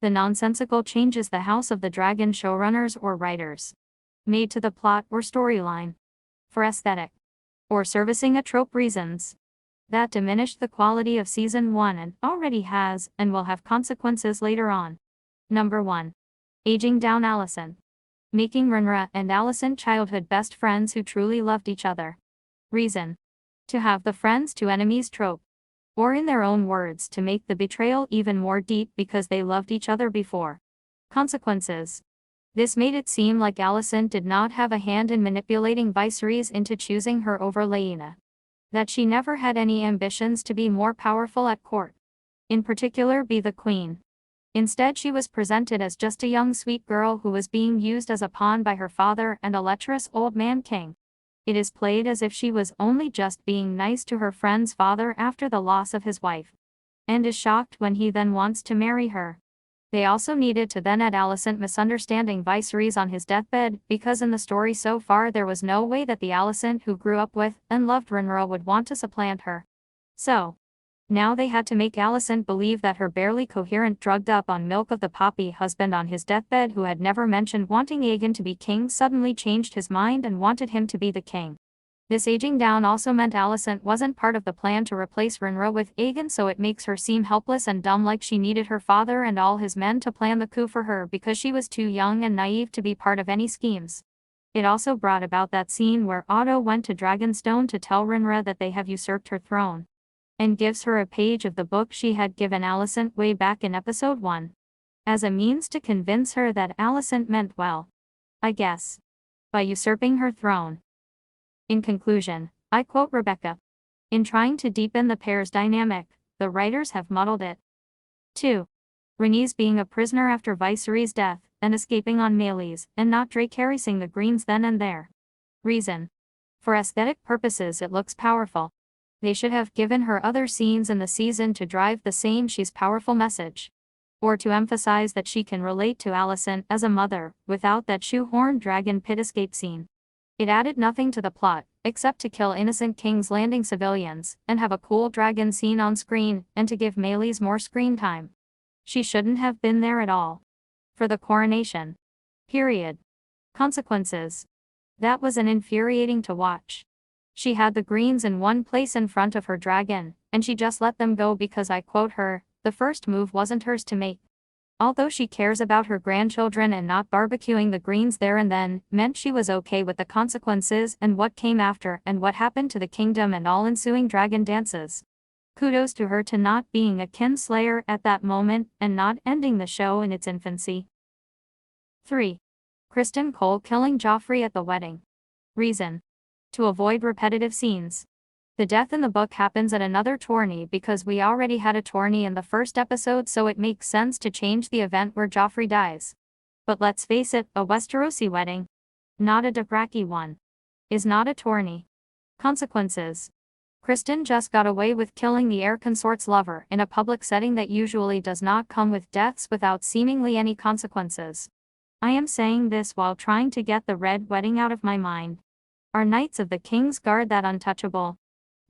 The nonsensical changes the House of the Dragon showrunners or writers made to the plot or storyline for aesthetic or servicing a trope reasons that diminished the quality of Season 1 and already has and will have consequences later on. Number 1. Aging down Alicent. Making Rhaenys and Alicent childhood best friends who truly loved each other. Reason. To have the friends to enemies trope. Or in their own words, to make the betrayal even more deep because they loved each other before. Consequences. This made it seem like Alicent did not have a hand in manipulating Viserys into choosing her over Laenor. That she never had any ambitions to be more powerful at court. In particular be the queen. Instead she was presented as just a young sweet girl who was being used as a pawn by her father and a lecherous old man king. It is played as if she was only just being nice to her friend's father after the loss of his wife. And is shocked when he then wants to marry her. They also needed to then add Alicent misunderstanding Viserys on his deathbed, because in the story so far there was no way that the Alicent who grew up with and loved Rhaenys would want to supplant her. So, now they had to make Alicent believe that her barely coherent drugged up on milk of the poppy husband on his deathbed, who had never mentioned wanting Aegon to be king, suddenly changed his mind and wanted him to be the king. This aging down also meant Alicent wasn't part of the plan to replace Rhaenys with Aegon, so it makes her seem helpless and dumb, like she needed her father and all his men to plan the coup for her because she was too young and naive to be part of any schemes. It also brought about that scene where Otto went to Dragonstone to tell Rhaenys that they have usurped her throne. And gives her a page of the book she had given Alicent way back in episode 1. As a means to convince her that Alicent meant well. I guess. By usurping her throne. In conclusion, I quote Rebecca. In trying to deepen the pair's dynamic, the writers have muddled it. 2. Rhaenys being a prisoner after Viserys' death, and escaping on Meleys, and not Dracarysing the Greens then and there. Reason. For aesthetic purposes it looks powerful. They should have given her other scenes in the season to drive the same she's powerful message. Or to emphasize that she can relate to Alicent as a mother, without that shoehorned dragon pit escape scene. It added nothing to the plot, except to kill innocent King's Landing civilians, and have a cool dragon scene on screen, and to give Meleys more screen time. She shouldn't have been there at all. For the coronation. Period. Consequences. That was infuriating to watch. She had the Greens in one place in front of her dragon, and she just let them go because, I quote her, the first move wasn't hers to make. Although she cares about her grandchildren, and not barbecuing the Greens there and then meant she was okay with the consequences and what came after and what happened to the kingdom and all ensuing dragon dances. Kudos to her to not being a kinslayer at that moment and not ending the show in its infancy. 3. Cristin Cole killing Joffrey at the wedding. Reason. To avoid repetitive scenes. The death in the book happens at another tourney because we already had a tourney in the first episode, so it makes sense to change the event where Joffrey dies. But let's face it, a Westerosi wedding, not a Dothraki one, is not a tourney. Consequences. Cristin just got away with killing the heir consort's lover in a public setting that usually does not come with deaths without seemingly any consequences. I am saying this while trying to get the red wedding out of my mind. Are Knights of the King's Guard that untouchable?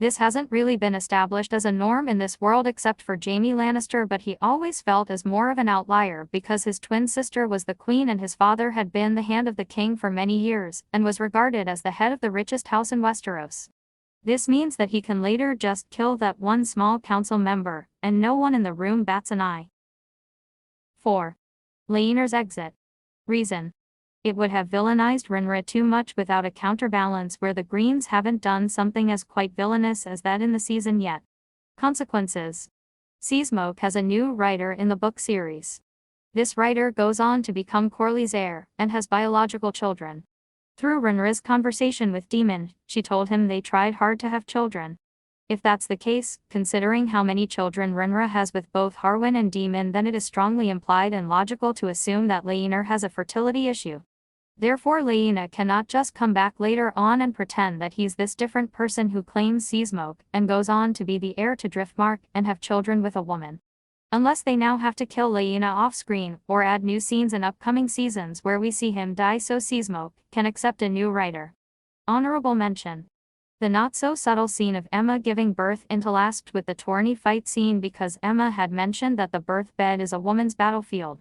This hasn't really been established as a norm in this world except for Jaime Lannister, but he always felt as more of an outlier because his twin sister was the queen and his father had been the hand of the king for many years and was regarded as the head of the richest house in Westeros. This means that he can later just kill that one small council member, and no one in the room bats an eye. 4. Laenor's exit. Reason. It would have villainized Rhaenys too much without a counterbalance where the Greens haven't done something as quite villainous as that in the season yet. Consequences. Seasmoke has a new writer in the book series. This writer goes on to become Corley's heir, and has biological children. Through Rhaenys' conversation with Daemon, she told him they tried hard to have children. If that's the case, considering how many children Rhaenys has with both Harwin and Daemon, then it is strongly implied and logical to assume that Laenor has a fertility issue. Therefore Laenor cannot just come back later on and pretend that he's this different person who claims Seasmoke and goes on to be the heir to Driftmark and have children with a woman. Unless they now have to kill Laenor off-screen or add new scenes in upcoming seasons where we see him die so Seasmoke can accept a new writer. Honourable mention. The not-so-subtle scene of Emma giving birth interlasped with the tourney fight scene because Emma had mentioned that the birth bed is a woman's battlefield.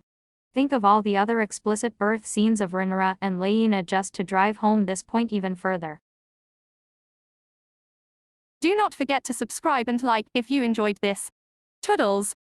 Think of all the other explicit birth scenes of Rhaenyra and Laenor just to drive home this point even further. Do not forget to subscribe and like if you enjoyed this. Toodles!